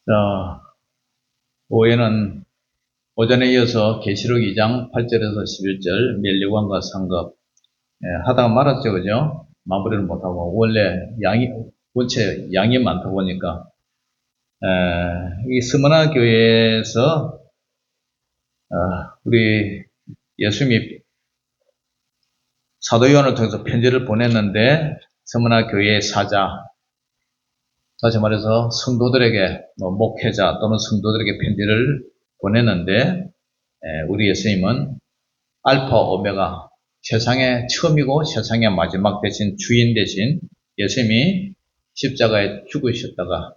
자, 오후에는 오전에 이어서 계시록 2장 8절에서 11절 멸류관과 상급 하다가 말았죠, 그죠? 마무리를 못하고 원래 원체 양이 많다 보니까 이 스무나 교회에서 우리 예수님이 사도 요한을 통해서 편지를 보냈는데 스무나 교회의 사자, 다시 말해서 성도들에게 목회자 또는 성도들에게 편지를 보냈는데 우리 예수님은 알파 오메가, 세상의 처음이고 세상의 마지막 대신 주인 대신 예수님이 십자가에 죽으셨다가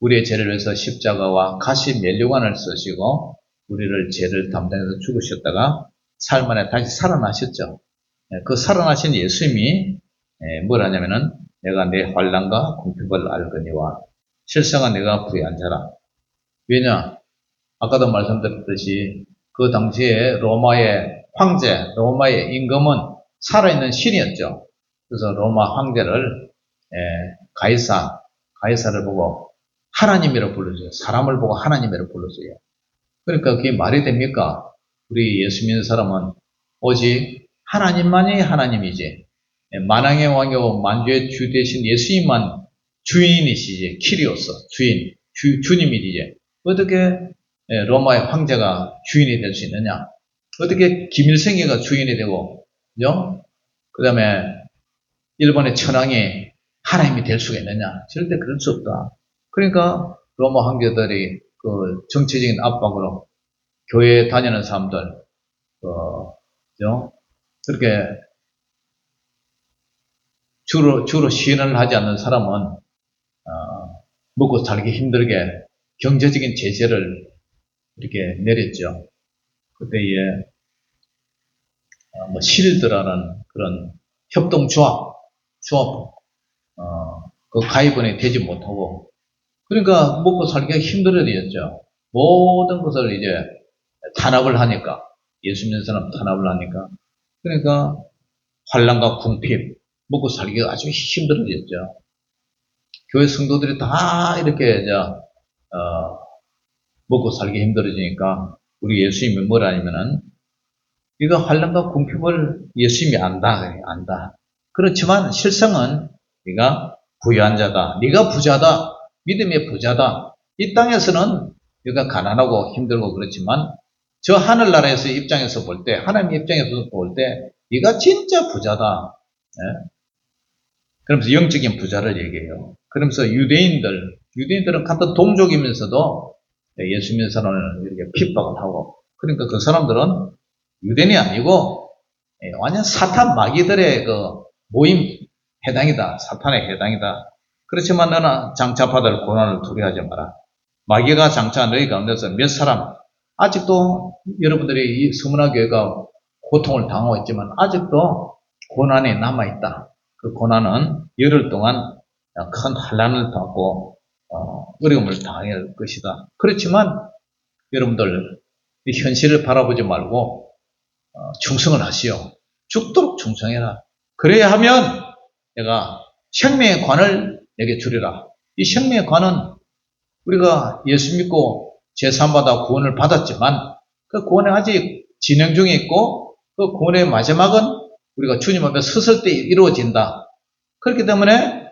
우리의 죄를 위해서 십자가와 가시 면류관을 쓰시고 우리를 죄를 담당해서 죽으셨다가 삶 안에 다시 살아나셨죠. 그 살아나신 예수님이 뭘 하냐면은 내가 내 환난과 궁핍을 알거니와 실상은 내가 부유한 자라. 왜냐? 아까도 말씀드렸듯이 그 당시에 로마의 황제, 로마의 임금은 살아있는 신이었죠. 그래서 로마 황제를 가이사를 보고 하나님이라고 불러줘요. 사람을 보고 하나님이라고 불러줘요. 그러니까 그게 말이 됩니까? 우리 예수 믿는 사람은 오직 하나님만이 하나님이지, 만왕의 왕이고 만주의 주 되신 예수님만 주인이시지, 키리오스, 주님이지. 어떻게 로마의 황제가 주인이 될 수 있느냐? 어떻게 김일성이가 주인이 되고, 그죠? 그 다음에 일본의 천황이 하나님이 될 수가 있느냐? 절대 그럴 수 없다. 그러니까 로마 황제들이 그 정치적인 압박으로 교회에 다니는 사람들, 그죠? 그렇게 주로 시인을 하지 않는 사람은 먹고 살기 힘들게 경제적인 제재를 이렇게 내렸죠. 그때에 실드라는 그런 협동조합, 그 가입원이 되지 못하고, 그러니까 먹고 살기가 힘들어졌죠. 모든 것을 이제 탄압을 하니까, 예수 믿는 사람 탄압을 하니까, 그러니까 환난과 궁핍, 먹고 살기가 아주 힘들어졌죠. 교회 성도들이 다 이렇게 먹고 살기 힘들어지니까 우리 예수님이 뭐라 하냐면은 네가 환난과 궁핍을 예수님이 안다. 그렇지만 실상은 네가 부유한 자다. 네가 부자다. 믿음의 부자다. 이 땅에서는 네가 가난하고 힘들고 그렇지만 저 하늘나라에서 입장에서 볼 때, 하나님 입장에서 볼 때 네가 진짜 부자다. 예? 그러면서 영적인 부자를 얘기해요. 그러면서 유대인들은 같은 동족이면서도 예수 믿는 사람을 이렇게 핍박을 하고, 그러니까 그 사람들은 유대인이 아니고 완전 사탄 마귀들의 그 모임 해당이다. 사탄의 해당이다. 그렇지만 너는 장차받을 고난을 두려워하지 마라. 마귀가 장차 너희 가운데서 몇 사람, 아직도 여러분들이 이 서문화 교회가 고통을 당하고 있지만 아직도 고난이 남아있다. 그 고난은 열흘 동안 큰 환난을 받고 어려움을 당할 것이다. 그렇지만 여러분들 이 현실을 바라보지 말고 충성을 하시오. 죽도록 충성해라. 그래야 하면 내가 생명의 관을 내게 주리라. 이 생명의 관은 우리가 예수 믿고 제사받아 구원을 받았지만 그 구원이 아직 진행 중에 있고 그 구원의 마지막은 우리가 주님 앞에 섰을 때 이루어진다. 그렇기 때문에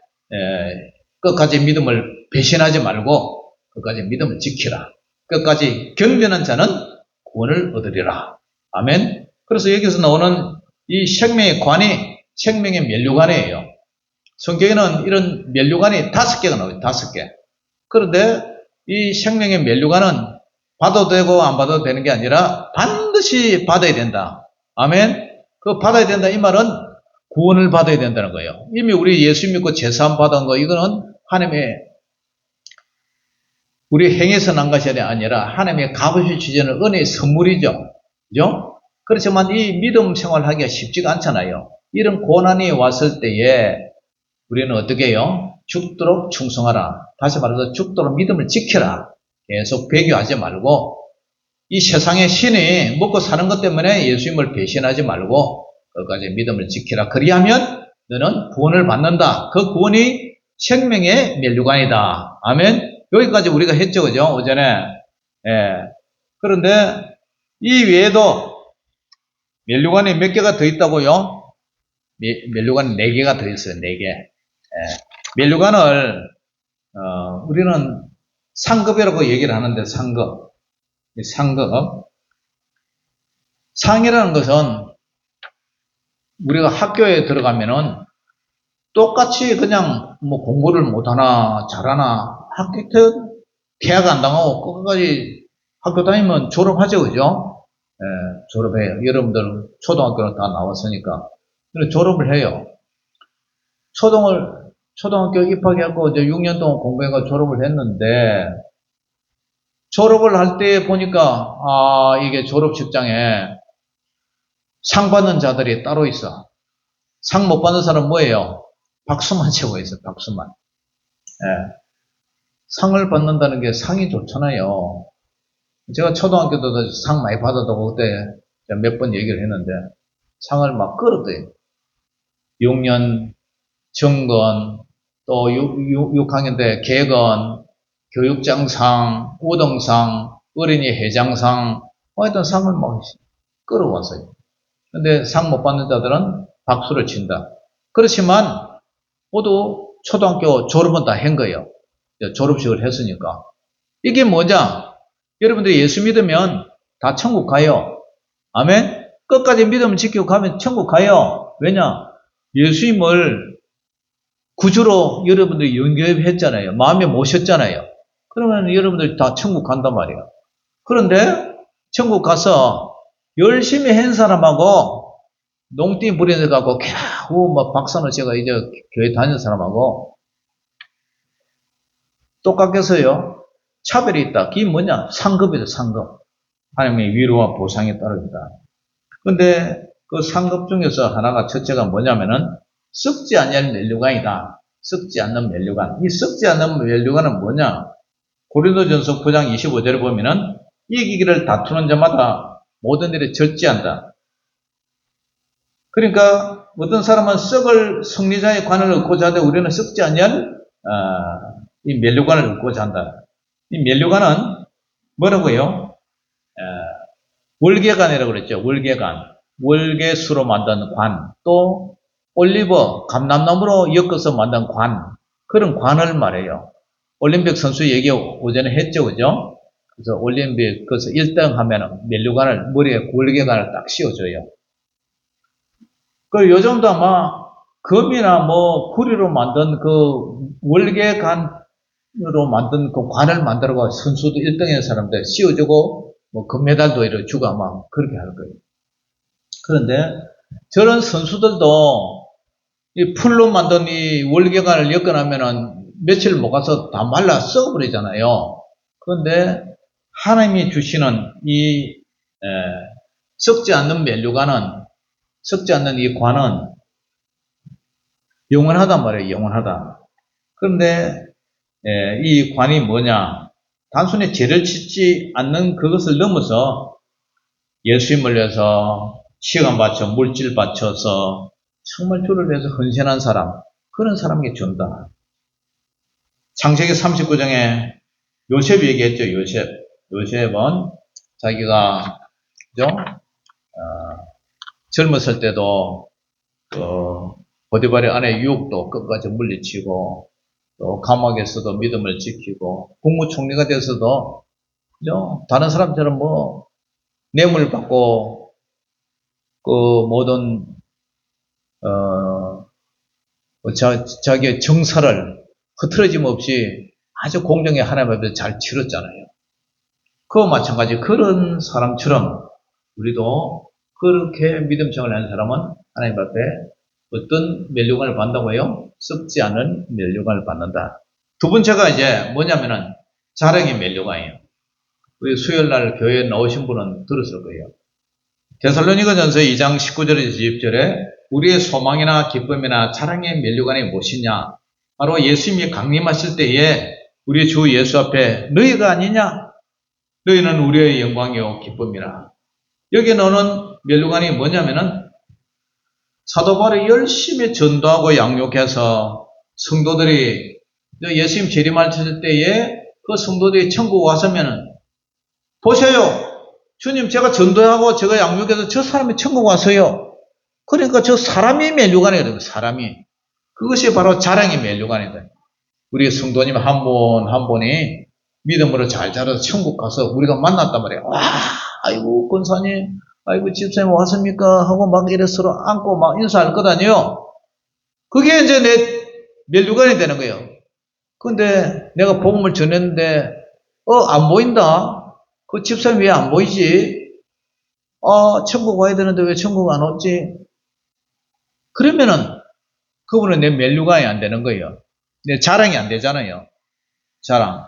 끝까지 믿음을 배신하지 말고 끝까지 믿음을 지키라. 끝까지 견디는 자는 구원을 얻으리라. 아멘. 그래서 여기서 나오는 이 생명의 관이 생명의 면류관이에요. 성경에는 이런 면류관이 5개가 나와요. 5개. 그런데 이 생명의 면류관은 받아도 되고 안 받아도 되는 게 아니라 반드시 받아야 된다. 아멘. 그 받아야 된다 이 말은 구원을 받아야 된다는 거예요. 이미 우리 예수 믿고 제사함 받은 거 이거는 하나님의 우리 행에서 난 것이 아니라 하나님의 값없이 주시는 은혜의 선물이죠. 그죠? 그렇지만 이 믿음 생활하기가 쉽지가 않잖아요. 이런 고난이 왔을 때에 우리는 어떻게 해요? 죽도록 충성하라. 다시 말해서 죽도록 믿음을 지켜라. 계속 배교하지 말고 이 세상의 신이 먹고 사는 것 때문에 예수님을 배신하지 말고 끝까지 믿음을 지키라. 그리하면 너는 구원을 받는다. 그 구원이 생명의 면류관이다. 아멘. 여기까지 우리가 했죠, 그죠? 오전에. 예. 그런데 이 외에도 면류관이 몇 개가 더 있다고요? 면류관이 4개가 더 있어요, 4개. 예. 면류관을 우리는 상급이라고 얘기를 하는데 상급. 상급. 상이라는 것은 우리가 학교에 들어가면은 똑같이 그냥 뭐 공부를 못하나 잘하나 학교 때 계약 안 당하고 끝까지 학교 다니면 졸업하죠, 그죠? 예, 졸업해요. 여러분들 초등학교는 다 나왔으니까. 그래서 졸업을 해요. 초등학교 입학해갖고 이제 6년 동안 공부해서 졸업을 했는데, 졸업을 할 때 보니까, 이게 졸업식장에 상 받는 자들이 따로 있어. 상 못 받는 사람 뭐예요? 박수만 치고 있어, 박수만. 예. 상을 받는다는 게 상이 좋잖아요. 제가 초등학교 때도 상 많이 받았다고 그때 몇 번 얘기를 했는데, 상을 막 끌어대요. 6년 정건, 또 6학년 때 개건, 교육장상, 우등상, 어린이 회장상, 하여튼 상을 막 끌어왔어요. 근데 상 못 받는 자들은 박수를 친다. 그렇지만 모두 초등학교 졸업은 다 한 거예요. 졸업식을 했으니까. 이게 뭐냐? 여러분들이 예수 믿으면 다 천국 가요. 아멘? 끝까지 믿음을 지키고 가면 천국 가요. 왜냐? 예수님을 구주로 여러분들이 영접했잖아요. 마음에 모셨잖아요. 그러면 여러분들 다 천국 간단 말이에요. 그런데 천국 가서 열심히 한 사람하고 농띠 부리는 가고 겨우 막 박사는 제가 이제 교회 다니는 사람하고 똑같겠어요. 차별이 있다. 그게 뭐냐? 상급이죠, 상급. 하나님의 위로와 보상에 따릅니다. 근데 그 상급 중에서 하나가 첫째가 뭐냐면은 썩지 않는 면류관이다. 썩지 않는 면류관. 이 썩지 않는 면류관은 뭐냐? 고린도전서 9장 25절에 보면은 이기기를 다투는 자마다 모든 일에 절제한다. 그러니까 어떤 사람은 썩을 승리자의 관을 얻고자 하되 우리는 썩지 않는 이 면류관을 얻고자 한다. 이 면류관은 뭐라고요? 월계관이라고 그랬죠. 월계관. 월계수로 만든 관. 또 올리버, 감람나무로 엮어서 만든 관. 그런 관을 말해요. 올림픽 선수 얘기 오전에 했죠. 그죠? 그래서 올림픽, 그래서 1등 하면은 면류관을, 머리에 월계관을 딱 씌워줘요. 그 요즘도 아마 금이나 뭐 구리로 만든 그 월계관으로 만든 그 관을 만들어가 선수도 1등인 사람들 씌워주고 뭐 금메달도 이렇게 주고 아마 그렇게 할 거예요. 그런데 저런 선수들도 이 풀로 만든 이 월계관을 엮어놓으면은 며칠 못 가서 다 말라 썩어버리잖아요. 그런데 하나님이 주시는 이 썩지 않는 면류관은, 썩지 않는 이 관은 영원하단 말이에요. 영원하다. 그런데 이 관이 뭐냐? 단순히 죄를 짓지 않는 그것을 넘어서 예수님을 위해서 시간 바쳐 물질 바쳐서 정말 주를 위해서 헌신한 사람, 그런 사람에게 준다. 창세기 39장에 요셉이 얘기했죠. 요셉은 자기가 그죠? 젊었을 때도 보디발의 아내 유혹도 끝까지 물리치고 또 감옥에서도 믿음을 지키고 국무총리가 돼서도 그죠? 다른 사람처럼 뭐 뇌물 받고 그 모든 자기의 정사를 흐트러짐 없이 아주 공정히 하나님 앞에 잘 치렀잖아요. 그와 마찬가지 그런 사람처럼 우리도 그렇게 믿음 생활을 하는 사람은 하나님 앞에 어떤 면류관을 받는다고요? 썩지 않은 면류관을 받는다. 두 번째가 이제 뭐냐면은 자랑의 면류관이에요. 우리 수요일날 교회에 나오신 분은 들었을 거예요. 데살로니가전서 2장 19절에서 20절에 우리의 소망이나 기쁨이나 자랑의 면류관이 무엇이냐? 바로 예수님이 강림하실 때에 우리 주 예수 앞에 너희가 아니냐? 너희는 우리의 영광이요 기쁨이라. 여기 나오는 면류관이 뭐냐면은 사도 바울이 열심히 전도하고 양육해서 성도들이 예수님 재림하실 때에 그 성도들이 천국 왔으면은, 보세요. 주님, 제가 전도하고 제가 양육해서 저 사람이 천국 왔어요. 그러니까 저 사람이 면류관이거든요, 사람이. 그것이 바로 자랑의 면류관이다. 우리 성도님 한 분 한 분이 믿음으로 잘 자라서 천국 가서 우리가 만났단 말이에요. 와, 아이고, 권사님, 아이고, 집사님 왔습니까? 하고 막 이래 서로 안고 막 인사할 거다니요. 그게 이제 내 면류관이 되는 거예요. 근데 내가 복음을 전했는데, 안 보인다? 그 집사님 왜 안 보이지? 천국 와야 되는데 왜 천국 안 오지? 그러면은 그분은 내 면류관이 안 되는 거예요. 내 자랑이 안 되잖아요. 자랑.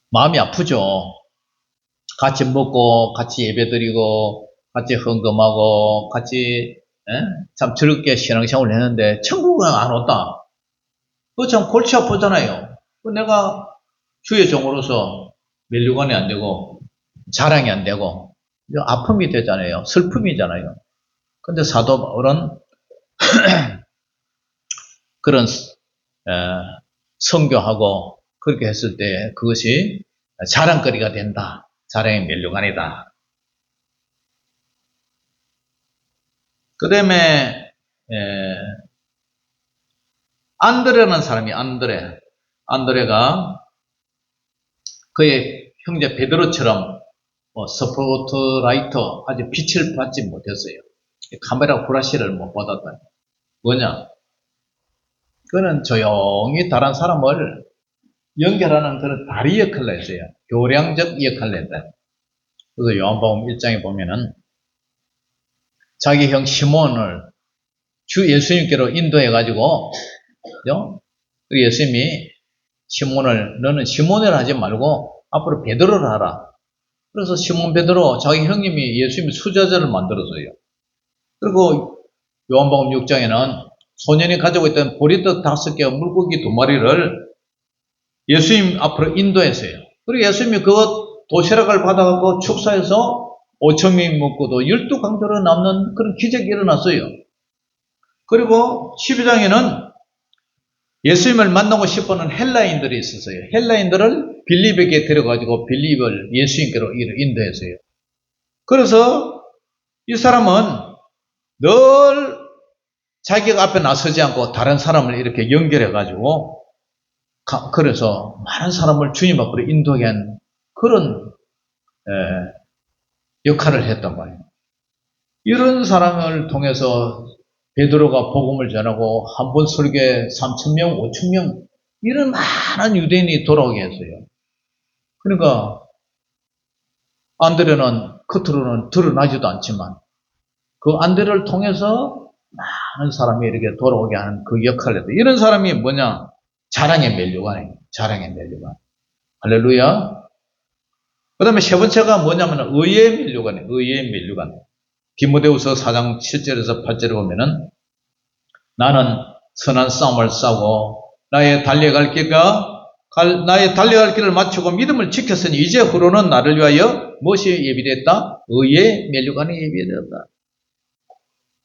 마음이 아프죠. 같이 먹고, 같이 예배드리고, 같이 헌금하고, 같이 참 즐겁게 신앙생활을 했는데 천국은 안 왔다. 그거 참 골치 아프잖아요. 내가 주의 종으로서 면류관이 안 되고 자랑이 안 되고 아픔이 되잖아요. 슬픔이잖아요. 근데 사도 바울은 그런 선교하고 그렇게 했을 때 그것이 자랑거리가 된다. 자랑의 면류관이다. 그 다음에 안드레라는 사람이 안드레가 그의 형제 베드로처럼 스포트라이터 아주 빛을 받지 못했어요. 카메라 후라시를 못 받았다. 뭐냐? 그는 조용히 다른 사람을 연결하는 그런 다리 역할을 했어요. 교량적 역할을 했다. 그래서 요한복음 1장에 보면은 자기 형 시몬을 주 예수님께로 인도해가지고, 그죠? 예수님이 시몬을, 너는 시몬을 하지 말고 앞으로 베드로를 하라. 그래서 시몬 베드로, 자기 형님이 예수님이 수제자를 만들었어요. 그리고 요한복음 6장에는 소년이 가지고 있던 보리떡 5개와 물고기 2마리를 예수님 앞으로 인도했어요. 그리고 예수님이 그것 도시락을 받아가고 축사해서 5,000명이 먹고도 12강조로 남는 그런 기적이 일어났어요. 그리고 12장에는 예수님을 만나고 싶어하는 헬라인들이 있었어요. 헬라인들을 빌립에게 데려가지고 빌립을 예수님께로 인도했어요. 그래서 이 사람은 늘 자기가 앞에 나서지 않고 다른 사람을 이렇게 연결해가지고 그래서 많은 사람을 주님 앞으로 인도하게 한 그런 역할을 했단 말이에요. 이런 사람을 통해서 베드로가 복음을 전하고 한 번 설교에 3,000명, 5,000명 이런 많은 유대인이 돌아오게 했어요. 그러니까 안드레는 겉으로는 드러나지도 않지만 그 안드레를 통해서 많은 사람이 이렇게 돌아오게 하는 그 역할을 했다. 이런 사람이 뭐냐? 자랑의 면류관이에요. 자랑의 면류관. 할렐루야. 그 다음에 세 번째가 뭐냐면 의의 면류관이에요. 의의 면류관. 디모데후서 4장 7절에서 8절에 보면은 나는 선한 싸움을 싸고 나의 달려갈 길을 마치고 믿음을 지켰으니 이제 후로는 나를 위하여 무엇이 예비됐다? 의의 면류관이 예비되었다.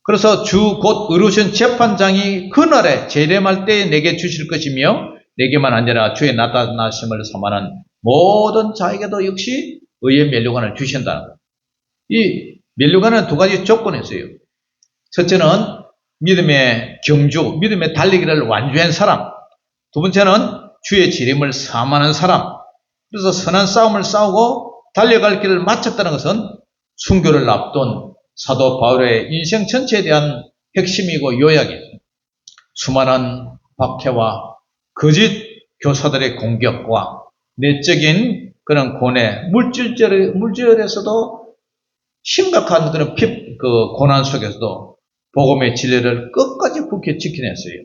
그래서 주 곧 의로우신 재판장이 그날에 재림할 때에 내게 주실 것이며 내게만 아니라 주의 나타나심을 사모하는 모든 자에게도 역시 의의 면류관을 주신다는 거예요. 이 면류관은 두 가지 조건이 있어요. 첫째는 믿음의 경주, 믿음의 달리기를 완주한 사람. 두 번째는 주의 재림을 사모하는 사람. 그래서 선한 싸움을 싸우고 달려갈 길을 마쳤다는 것은 순교를 앞둔 사도 바울의 인생 전체에 대한 핵심이고 요약이에요. 수많은 박해와 거짓 교사들의 공격과 내적인 그런 고뇌, 물질에서도 심각한 그런 고난 속에서도 복음의 진리를 끝까지 굳게 지켜냈어요.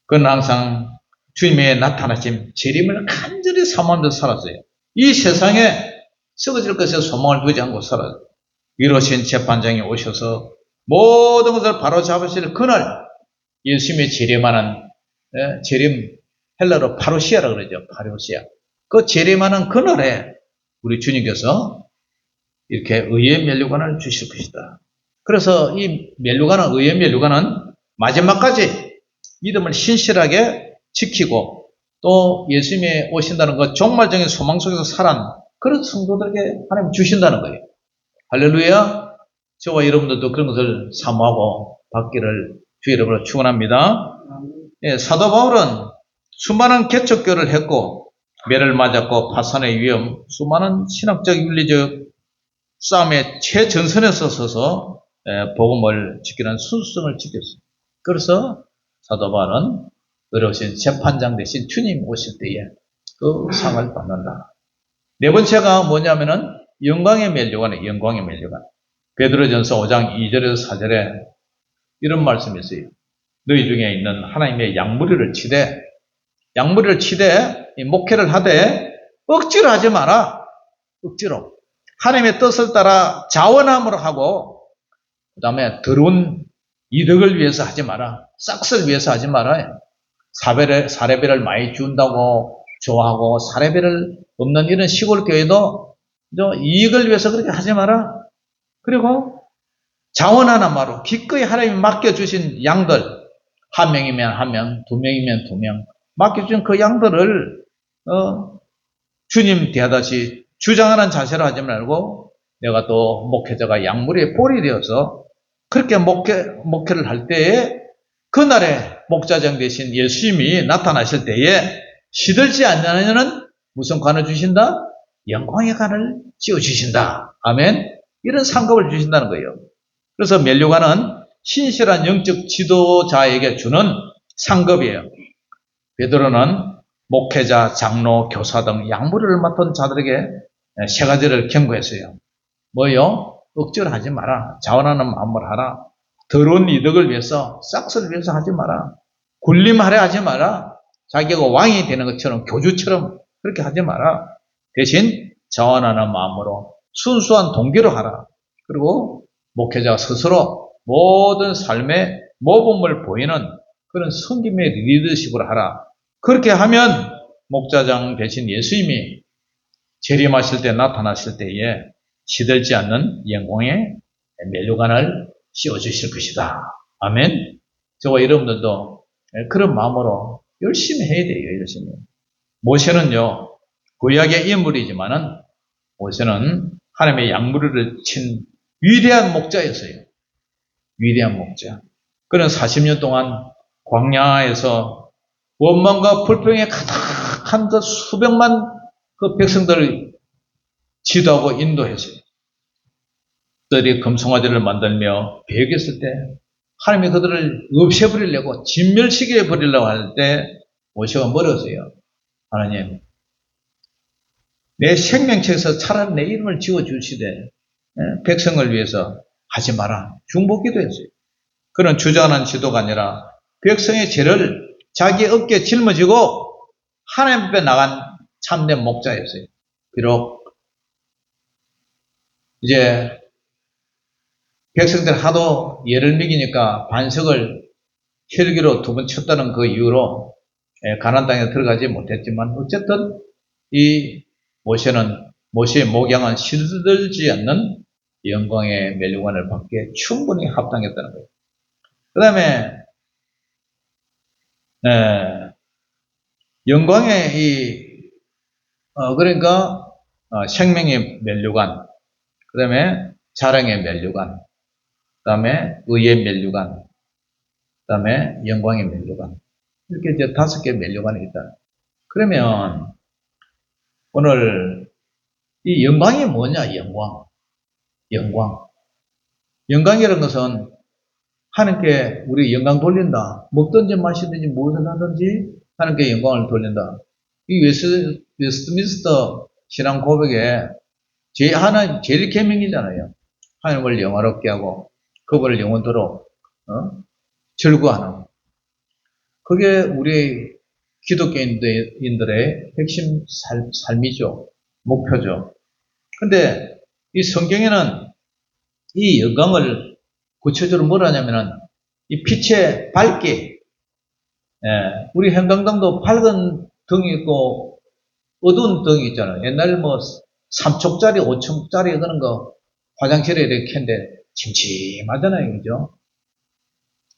그는 항상 주님의 나타나심, 재림을 간절히 사모하면서 살았어요. 이 세상에 썩어질 것에 소망을 두지 않고 살았어요. 이로신 재판장이 오셔서 모든 것을 바로잡으실 그날 예수님의 재림하는 재림, 헬라로 파루시아라고 그러죠. 파루시아. 그 재림하는 그날에 우리 주님께서 이렇게 의의 면류관을 주실 것이다. 그래서 이 면류관은, 의의 면류관은 마지막까지 믿음을 신실하게 지키고 또 예수님이 오신다는 그 종말적인 소망 속에서 살아난 그런 성도들에게 하나님 주신다는 거예요. 할렐루야. 저와 여러분들도 그런 것을 사모하고 받기를 주 여러분으로 축원합니다. 예, 사도 바울은 수많은 개척교를 했고 매를 맞았고 파산의 위험, 수많은 신학적 윤리적 싸움의 최전선에 서서 복음을 지키는 순수성을 지켰어요. 그래서 사도 바울은 어려우신 재판장 대신 주님 오실 때에 그 상을 받는다. 네 번째가 뭐냐면은 영광의 면류관이에요. 영광의 면류관. 베드로전서 5장 2절에서 4절에 이런 말씀이 있어요. 너희 중에 있는 하나님의 양무리를 치되 목회를 하되 억지로 하지 마라. 억지로. 하나님의 뜻을 따라 자원함으로 하고 그 다음에 더러운 이득을 위해서 하지 마라. 싹쓸 위해서 하지 마라. 사례비를 많이 준다고 좋아하고 사례비를 없는 이런 시골 교회도 이익을 위해서 그렇게 하지 마라. 그리고 자원하나마로 기꺼이 하나님이 맡겨주신 양들 한 명이면 한 명, 두 명이면 두 명 맡겨주신 그 양들을 주님 대하듯이 주장하는 자세로 하지 말고 내가 또 목회자가 양무리의 꼴이 되어서 그렇게 목회를 할 때에 그날에 목자장 대신 예수님이 나타나실 때에 시들지 않냐는 무슨 관을 주신다? 영광의 관을 씌워주신다. 아멘. 이런 상급을 주신다는 거예요. 그래서 면류관은 신실한 영적 지도자에게 주는 상급이에요. 베드로는 목회자, 장로, 교사 등 양무리를 맡은 자들에게 세 가지를 경고했어요. 뭐요? 억지로 하지 마라. 자원하는 마음으로 하라. 더러운 이득을 위해서, 싹쓸을 위해서 하지 마라. 군림하려 하지 마라. 자기가 왕이 되는 것처럼, 교주처럼 그렇게 하지 마라. 대신 자원하는 마음으로 순수한 동기로 하라. 그리고 목회자가 스스로 모든 삶의 모범을 보이는 그런 섬김의 리더십으로 하라. 그렇게 하면 목자장 대신 예수님이 재림하실 때 나타나실 때에 시들지 않는 영광의 면류관을 씌워주실 것이다. 아멘. 저와 여러분들도 그런 마음으로 열심히 해야 돼요. 열심히. 모세는요. 구약의 인물이지만은 모세는 하나님의 양무리를 친 위대한 목자였어요. 위대한 목자. 그는 40년 동안 광야에서 원망과 불평에 가득한 그 수백만 그 백성들을 지도하고 인도했어요. 그들이 금송아지를 만들며 배역했을 때 하나님이 그들을 없애버리려고 진멸시켜 버리려고 할 때 모세가 멀었어요. 하나님, 내 생명체에서 차라리 내 이름을 지어주시되 백성을 위해서 하지 마라. 중보기도 했어요. 그는 주저하는 지도가 아니라 백성의 죄를 자기 어깨에 짊어지고 하나님 앞에 나간 참된 목자였어요. 비록 이제 백성들 하도 예를 먹이니까 반석을 혈기로 2번 쳤다는 그 이유로 가나안 땅에 들어가지 못했지만 어쨌든 이 모세의 목양은 시들지 않는 영광의 면류관을 받기에 충분히 합당했다는 거예요. 그 다음에 영광의 그러니까 생명의 면류관, 그 다음에 자랑의 면류관, 그 다음에 의의 면류관, 그 다음에 영광의 면류관. 이렇게 이제 5개의 면류관이 있다. 그러면 오늘 이 영광이 뭐냐? 영광이라는 것은 하나님께 우리 영광 돌린다. 먹든지 마시든지 무엇을 하든지 하나님께 영광을 돌린다. 이 웨스트민스터 신앙 고백에 제일 계명이잖아요. 하나님을 영화롭게 하고 그분을 영원토록 절구하는. 그게 우리 기독교인들의 핵심 삶이죠. 목표죠. 근데 이 성경에는 이 영광을 구체적으로 뭐라 하냐면은 이 빛의 밝기, 우리 형광등도 밝은 등이 있고 어두운 등이 있잖아요. 옛날에 뭐 3촉짜리, 5촉짜리 그런 거 화장실에 이렇게 켰는데 침침하잖아요. 그죠?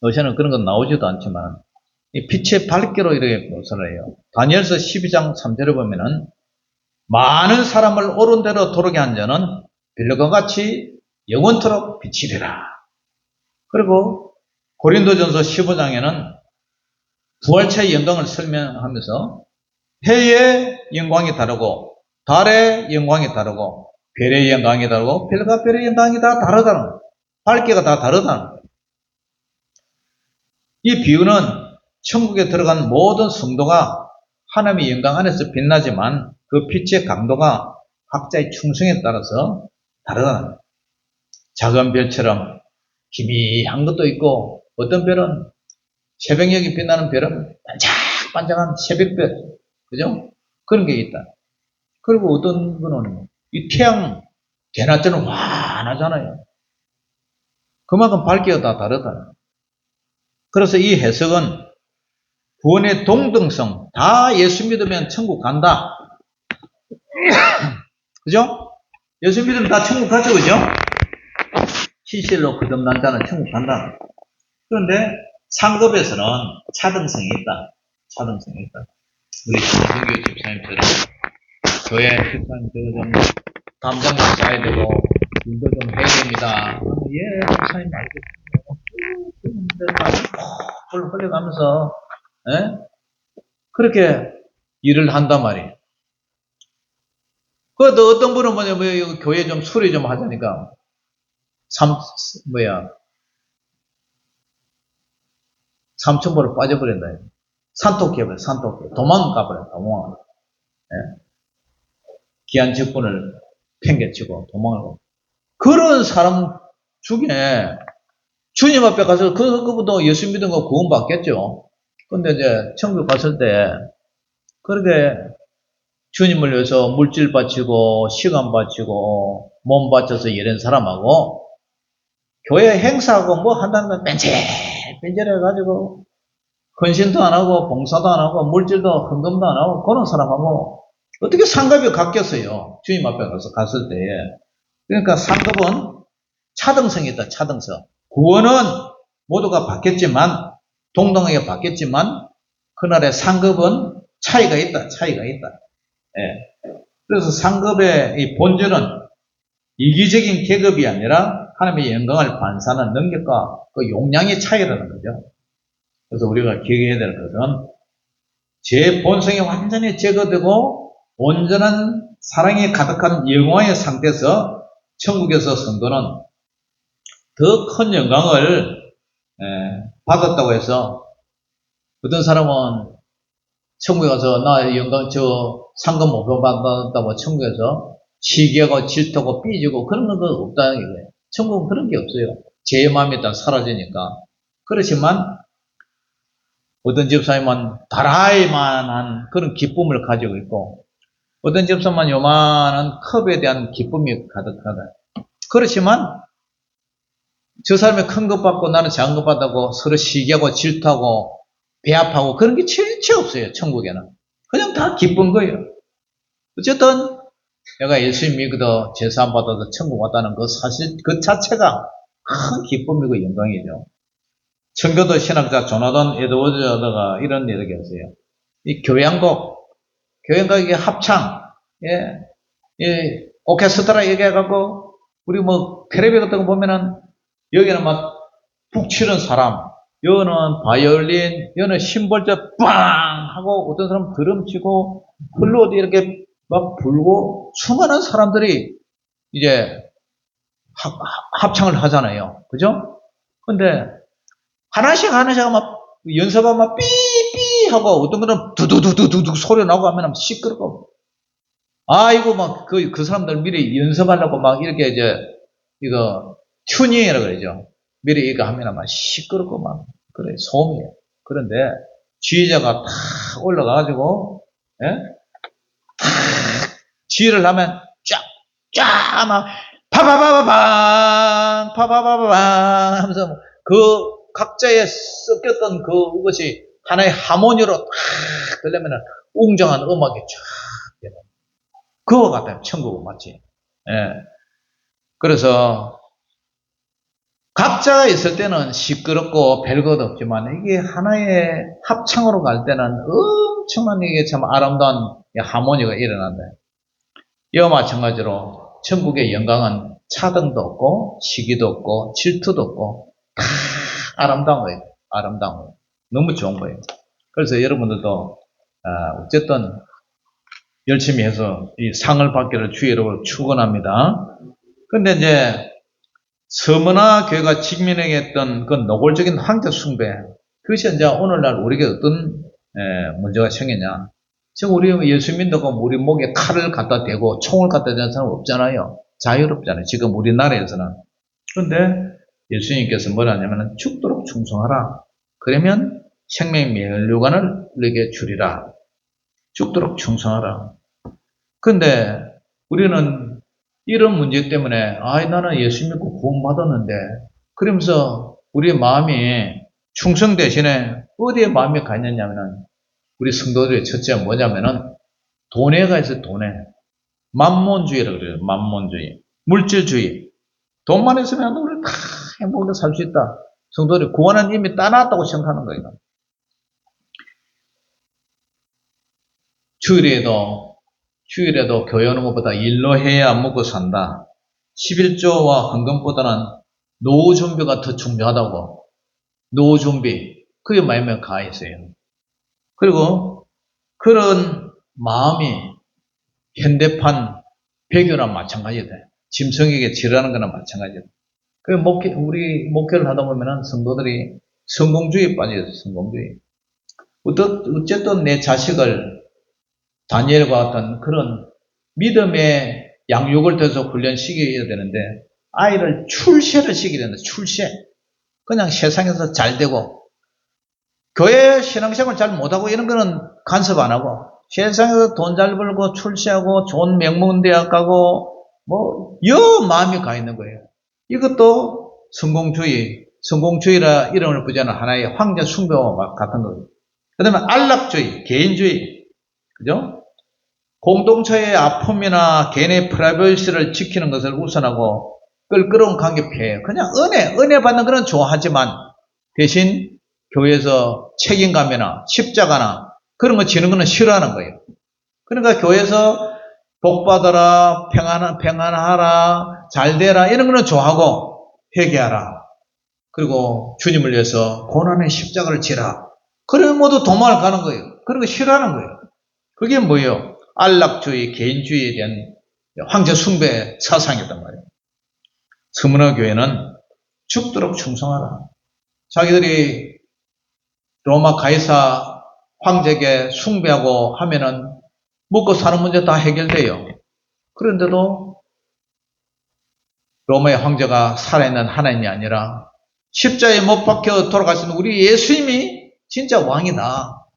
요새는 그런 건 나오지도 않지만 이 빛의 밝기로 이렇게 묘사를 해요. 다니엘서 12장 3절에 보면은 많은 사람을 옳은 대로 도르게 한 자는 별과 같이 영원토록 빛이리라. 그리고 고린도전서 15장에는 부활체의 영광을 설명하면서 해의 영광이 다르고 달의 영광이 다르고 별의 영광이 다르고 별과 별의 영광이 다 다르다는 거예요. 밝기가 다 다르다는 거예요. 이 비유는 천국에 들어간 모든 성도가 하나님의 영광 안에서 빛나지만 그 빛의 강도가 각자의 충성에 따라서 다르다는 거예요. 작은 별처럼 희미한 것도 있고 어떤 별은 새벽녘이 빛나는 별은 반짝반짝한 새벽별, 그죠? 그런 게 있다. 그리고 어떤 거는 이 태양 대낮에는 환하잖아요. 그만큼 밝기가 다 다르다. 그래서 이 해석은 구원의 동등성, 다 예수 믿으면 천국 간다. 그죠? 예수 믿으면 다 천국 가죠, 그죠? 실실로 거듭난 자는 천국 간다. 그런데 상급에서는 차등성이 있다. 차등성이 있다. 우리 김성규 집사님처럼 교회 집사님 저거 좀 담장 좀 쌓아야 되고 일도 좀 해야 됩니다. 예, 집사님 알겠습니다. 펄 흘려가면서 그렇게 일을 한단 말이에요. 그것도 어떤 분은 교회 좀 수리 좀 하자니까 삼천보로 빠져버린다. 산토끼야, 산토끼. 도망가버려, 도망. 예? 귀한 직분을 팽개치고 도망을 가고. 그런 사람 중에 주님 앞에 가서 그분도 예수 믿은 거 구원 받겠죠. 근데 이제 천국 갔을 때 그렇게 주님을 위해서 물질 바치고 시간 바치고 몸 바쳐서 이런 사람하고 교회 행사하고 뭐 한다는 건 뺀질해가지고 헌신도 안 하고 봉사도 안 하고 물질도 헌금도 안 하고 그런 사람하고 어떻게 상급이 같겠어요? 주님 앞에 가서 갔을 때. 그러니까 상급은 차등성이 있다. 차등성. 구원은 모두가 받겠지만 동등하게 받겠지만 그날의 상급은 차이가 있다. 차이가 있다. 예. 그래서 상급의 이 본질은 이기적인 계급이 아니라 하나님의 영광을 반사하는 능력과 그 용량의 차이라는 거죠. 그래서 우리가 기억해야 될 것은 제 본성이 완전히 제거되고 온전한 사랑이 가득한 영광의 상태에서 천국에서 성도는 더 큰 영광을 받았다고 해서 어떤 사람은 천국에 가서 나 영광 상금 못 받았다고 천국에서 시기하고 질투하고 삐지고 그런 건 없다는 거예요. 천국은 그런 게 없어요. 제 마음이 다 사라지니까. 그렇지만 어떤 집사님은 다라이만한 그런 기쁨을 가지고 있고 어떤 집사님은 요만한 컵에 대한 기쁨이 가득하다. 그렇지만 저 사람이 큰 것 받고 나는 작은 것 받다고 서로 시기하고 질투하고 배합하고 그런 게 전혀 없어요. 천국에는. 그냥 다 기쁜 거예요. 어쨌든 내가 예수 믿어도 제사 안 받아도 천국 왔다는 그 사실 그 자체가 큰 기쁨이고 영광이죠. 청교도 신학자 조나단 에드워즈가 이런 얘기했어요. 이 교향곡의 합창, 오케스트라 얘기해갖고 우리 뭐 텔레비 같은 거 보면은 여기는 막 북치는 사람, 여기는 바이올린, 여기는 심벌저 빵 하고 어떤 사람은 드럼 치고 플루트 이렇게 막 불고 수많은 사람들이 이제 합창을 하잖아요. 그죠? 근데 하나씩 막 연습하면 막 삐삐 하고 어떤 거는 두두두두두 소리 나고 하면 시끄럽고 아이고 막 그 사람들 미리 연습하려고 막 이렇게 이제 이거 튜닝이라고 그러죠. 미리 이거 하면 막 시끄럽고 막 그래 소음이에요. 그런데 지휘자가 탁 올라가가지고 지휘를 하면 쫙쫙 막 파바바바방 파바바바방 하면서 그 각자의 섞였던 그것이 하나의 하모니로 딱 들려면 웅장한 음악이 쫙 되는 그거 같아요. 천국은 마치. 그래서 각자가 있을 때는 시끄럽고 별것 없지만 이게 하나의 합창으로 갈 때는 엄청난 이게 참 아름다운 하모니가 일어난다. 이와 마찬가지로 천국의 영광은 차등도 없고 시기도 없고 질투도 없고 다 아름다운 거예요. 아름다운 거예요. 너무 좋은 거예요. 그래서 여러분들도 어쨌든 열심히 해서 이 상을 받기를 주의 이름으로 축원합니다. 그런데 이제 서머나 교회가 직면했던 그 노골적인 황제 숭배, 그것이 이제 오늘날 우리에게 어떤 문제가 생기냐. 지금 우리 예수 믿는다고 우리 목에 칼을 갖다 대고 총을 갖다 대는 사람 없잖아요. 자유롭잖아요. 지금 우리나라에서는. 그런데 예수님께서 뭐라 하냐면 죽도록 충성하라. 그러면 생명 면류관을 너에게 주리라. 죽도록 충성하라. 근데 우리는 이런 문제 때문에 나는 예수 믿고 구원받았는데 그러면서 우리의 마음이 충성 대신에 어디에 마음이 가 있느냐면은 우리 성도들의 첫째가 뭐냐면은 돈에 가 있어요. 돈에. 만몬주의라고 그래요. 만몬주의. 물질주의. 돈만 있으면 우리 다 행복하게 살 수 있다. 성도들이 구원은 이미 따놨다고 생각하는 거예요. 휴일에도 교회 오는 것보다 일로 해야 먹고 산다. 11조와 헌금보다는 노후 준비가 더 중요하다고. 노후 준비. 그게 마음에 가 있어요. 그리고 그런 마음이 현대판 배교나 마찬가지다. 짐승에게 지르는 거나 마찬가지다. 우리 목회를 하다 보면은 성도들이 성공주의에 빠져요. 성공주의. 어쨌든 내 자식을 다니엘과 같은 그런 믿음의 양육을 돼서 훈련시켜야 되는데 아이를 출세를 시켜야 된다. 출세. 그냥 세상에서 잘 되고 교회 신앙생활 잘 못하고 이런 거는 간섭 안 하고 세상에서 돈 잘 벌고 출세하고 좋은 명문대학 가고 여 마음이 가 있는 거예요. 이것도 성공주의라 이름을 부여하는 하나의 황제 숭배와 같은 거예요. 그 다음에 안락주의, 개인주의. 그죠? 공동체의 아픔이나 개인의 프라이버시를 지키는 것을 우선하고 끌끄러운 관계 피해요. 그냥 은혜 받는 거는 좋아하지만 대신 교회에서 책임감이나 십자가나 그런 거 지는 거는 싫어하는 거예요. 그러니까 교회에서 복 받아라, 평안하라, 잘 되라 이런 거는 좋아하고 회개하라. 그리고 주님을 위해서 고난의 십자가를 지라. 그러면 모두 도망을 가는 거예요. 그런 거 싫어하는 거예요. 그게 뭐예요? 안락주의, 개인주의에 대한 황제 숭배 사상이었단 말이에요. 서문화 교회는 죽도록 충성하라. 자기들이 로마 가이사 황제에게 숭배하고 하면은 먹고 사는 문제 다 해결돼요. 그런데도 로마의 황제가 살아있는 하나님이 아니라 십자에 못 박혀 돌아가신 우리 예수님이 진짜 왕이다.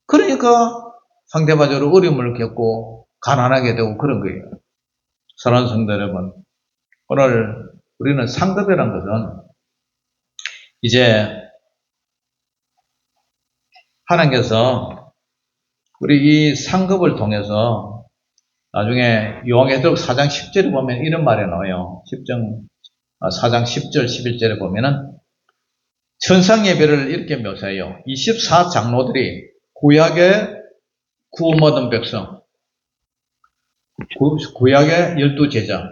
그러니까 상대적으로 어려움을 겪고 가난하게 되고 그런 거예요. 사랑하는 성도 여러분, 오늘 우리는 상급이라는 것은 이제 하나님께서 우리 이 상급을 통해서 나중에 요한계시록 4장 10절에 보면 이런 말이 나와요. 4장 10절, 11절에 보면은 천상 예배를 이렇게 묘사해요. 24장로들이 구약의 구원받은 백성, 구약의 12제자,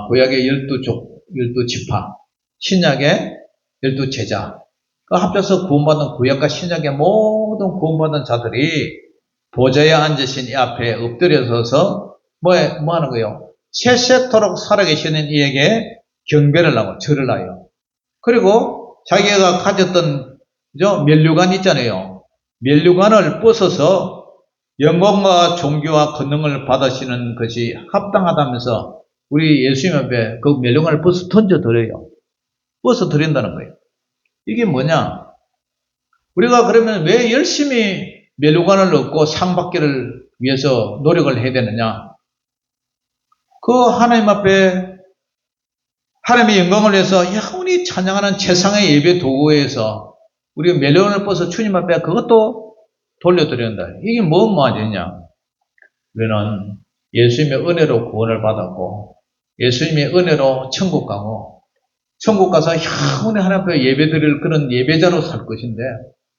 구약의 12지파, 신약의 12제자, 그 합쳐서 구원받은 구약과 신약의 모든 구원받은 자들이 보좌에 앉으신 이 앞에 엎드려 서서 뭐 하는 거예요? 세세토록 살아계시는 이에게 경배를 하고 절을 하요. 그리고 자기가 가졌던 면류관 있잖아요. 면류관을 벗어서 영광과 존귀와 권능을 받으시는 것이 합당하다면서 우리 예수님 앞에 그 면류관을 벗어 던져드려요. 벗어 드린다는 거예요. 이게 뭐냐? 우리가 그러면 왜 열심히 면류관을 얻고 상 받기를 위해서 노력을 해야 되느냐? 그 하나님 앞에 하나님의 영광을 위해서 영원히 찬양하는 최상의 예배 도구에서 우리가 면류관을 벗어 주님 앞에 그것도 돌려드린다. 이게 뭔 말이냐? 우리는 예수님의 은혜로 구원을 받았고 예수님의 은혜로 천국 가고 천국 가서 영원히 하나님 앞에 예배드릴 그런 예배자로 살 것인데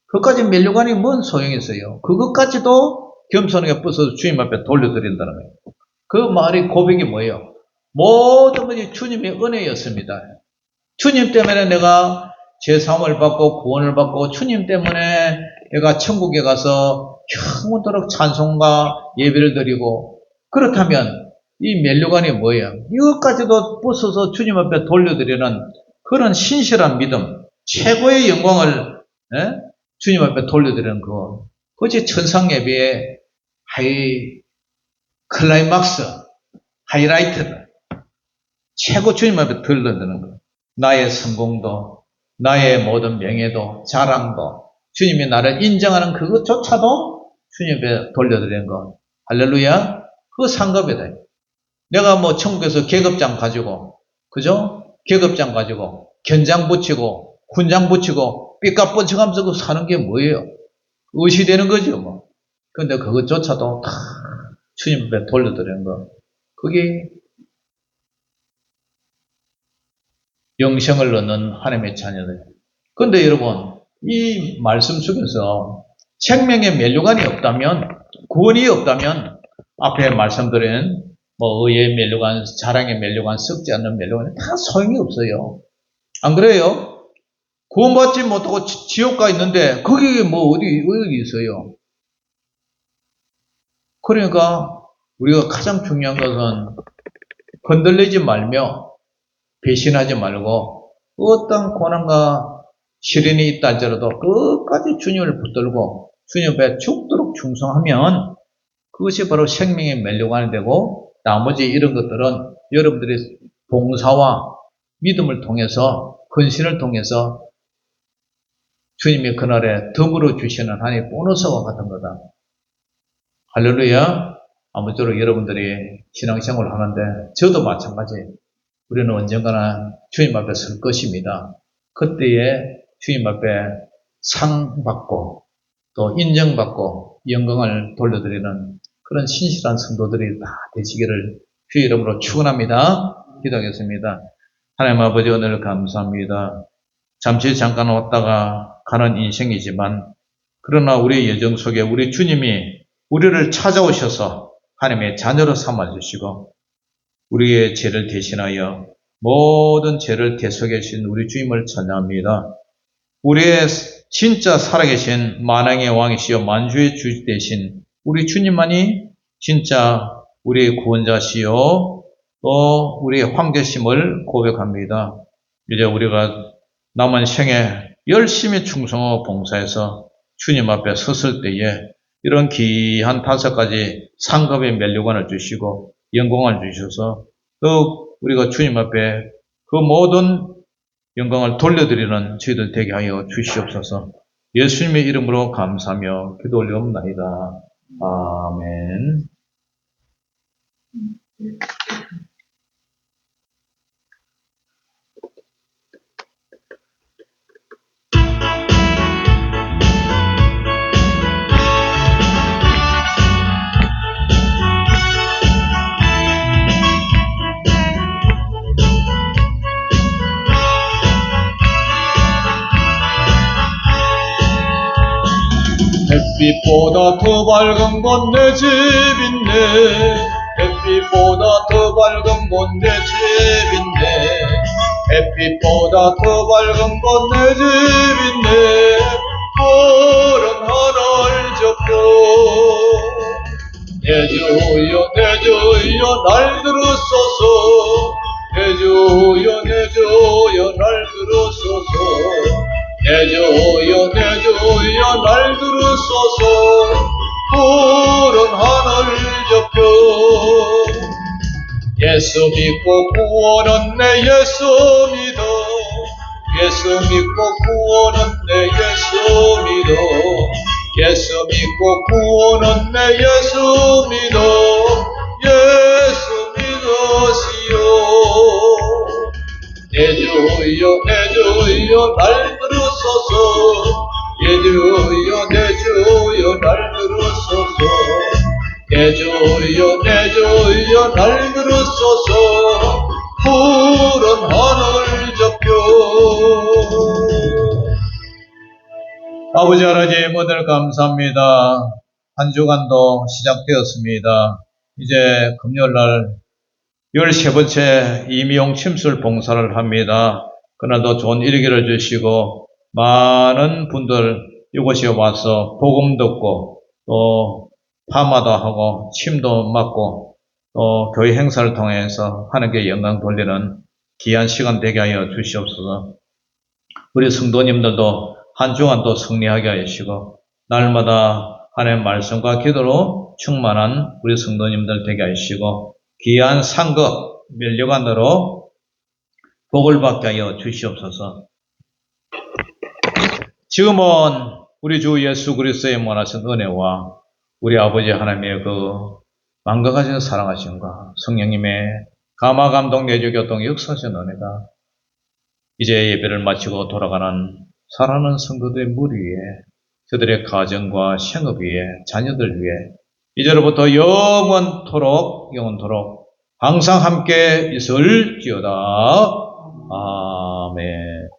그것까지 면류관이 뭔 소용이 있어요. 그것까지도 겸손하게 부숴서 주님 앞에 돌려드린다는 거예요. 그 말이 고백이 뭐예요? 모든 것이 주님의 은혜였습니다. 주님 때문에 내가 제사함을 받고 구원을 받고 주님 때문에 내가 천국에 가서 영원토록 찬송과 예배를 드리고 그렇다면 이 면류관이 뭐예요? 이것까지도 부숴서 주님 앞에 돌려드리는 그런 신실한 믿음, 최고의 영광을 주님 앞에 돌려드리는 그거. 그것이 천상 예배의 클라이막스, 하이라이트다. 최고 주님 앞에 돌려드리는 거. 나의 성공도, 나의 모든 명예도, 자랑도, 주님이 나를 인정하는 그것조차도 주님 앞에 돌려드리는 거. 할렐루야. 그거 상급이다. 내가 뭐 천국에서 계급장 가지고, 그죠? 계급장 가지고, 견장 붙이고, 훈장 붙이고, 삐까 뻔쳐가면서 그 사는 게 뭐예요? 의시되는 거죠, 뭐. 근데 그것조차도 다 주님 앞에 돌려드리는 거. 그게 영생을 얻는 하나님의 자녀들. 근데 여러분, 이 말씀 속에서 생명의 면류관이 없다면, 구원이 없다면, 앞에 말씀드린 의의 면류관, 자랑의 면류관, 썩지 않는 면류관이 다 소용이 없어요. 안 그래요? 구원받지 못하고 지옥 가 있는데 거기에 어디 있어요? 그러니까 우리가 가장 중요한 것은 건들리지 말며 배신하지 말고 어떤 고난과 시련이 있다 할지라도 끝까지 주님을 붙들고 주님 앞에 죽도록 충성하면 그것이 바로 생명의 면류관이 되고 나머지 이런 것들은 여러분들이 봉사와 믿음을 통해서 헌신을 통해서 주님이 그날에 덤으로 주시는 하나님의 보너스와 같은 거다. 할렐루야. 아무쪼록 여러분들이 신앙생활을 하는데 저도 마찬가지. 우리는 언젠가나 주님 앞에 설 것입니다. 그때에 주님 앞에 상 받고 또 인정받고 영광을 돌려드리는 그런 신실한 성도들이 다 되시기를 주의 이름으로 축원합니다. 기도하겠습니다. 하나님 아버지 오늘 감사합니다. 잠깐 왔다가 가는 인생이지만 그러나 우리의 여정 속에 우리 주님이 우리를 찾아오셔서 하나님의 자녀로 삼아주시고 우리의 죄를 대신하여 모든 죄를 대속해 주신 우리 주님을 찬양합니다. 우리의 진짜 살아계신 만왕의 왕이시여 만주의 주 되신 우리 주님만이 진짜 우리의 구원자시요 또 우리의 황제심을 고백합니다. 이제 우리가 남은 생에 열심히 충성하고 봉사해서 주님 앞에 섰을 때에 이런 귀한 5가지 상급의 면류관을 주시고 영광을 주셔서 또 우리가 주님 앞에 그 모든 영광을 돌려드리는 저희들 되게 하여 주시옵소서. 예수님의 이름으로 감사하며 기도 올리옵나이다. 아멘. 햇빛보다 더 밝은 건 내 집인데 햇빛보다 더 밝은 건 내 집인데 햇빛보다 더 밝은 건 내 집인데 푸른 하늘 저표 내 주여 날 들으소서 내 주여 날 들으소서 내 주여 날 들으소서 푸른 하늘 저표 예수 믿고 구원은 내 예수 믿어 예수 믿고 구원은 내 예수 믿어 예수 믿고 구원은 내 예수 믿어 예수 믿으시오 내 주여 날 들으소서 내 주여 날 들으소서 내 주여 날 들으소서 푸른 하늘 저표 아버지 하나님 오늘 감사합니다. 한 주간도 시작되었습니다. 이제 금요일날 13번째 임용 침술 봉사를 합니다. 그날도 좋은 일기를 주시고 많은 분들 이곳에 와서 복음 듣고 또 파마도 하고 침도 맞고 또 교회 행사를 통해서 하나님께 영광 돌리는 귀한 시간 되게 하여 주시옵소서. 우리 성도님들도 한 주간 또 승리하게 하시고 날마다 하나님의 말씀과 기도로 충만한 우리 성도님들 되게 하시고 귀한 상급 면류관으로 복을 받게 하여 주시옵소서. 지금은 우리 주 예수 그리스도의 원하신 은혜와 우리 아버지 하나님의 그 만강하신 사랑하심과 성령님의 감화 감동 내주 교통 역사하신 은혜가 이제 예배를 마치고 돌아가는 사랑하는 성도들의 무리 위에 그들의 가정과 생업 위에 자녀들 위에 이제로부터 영원토록 항상 함께 있을지어다. 아멘.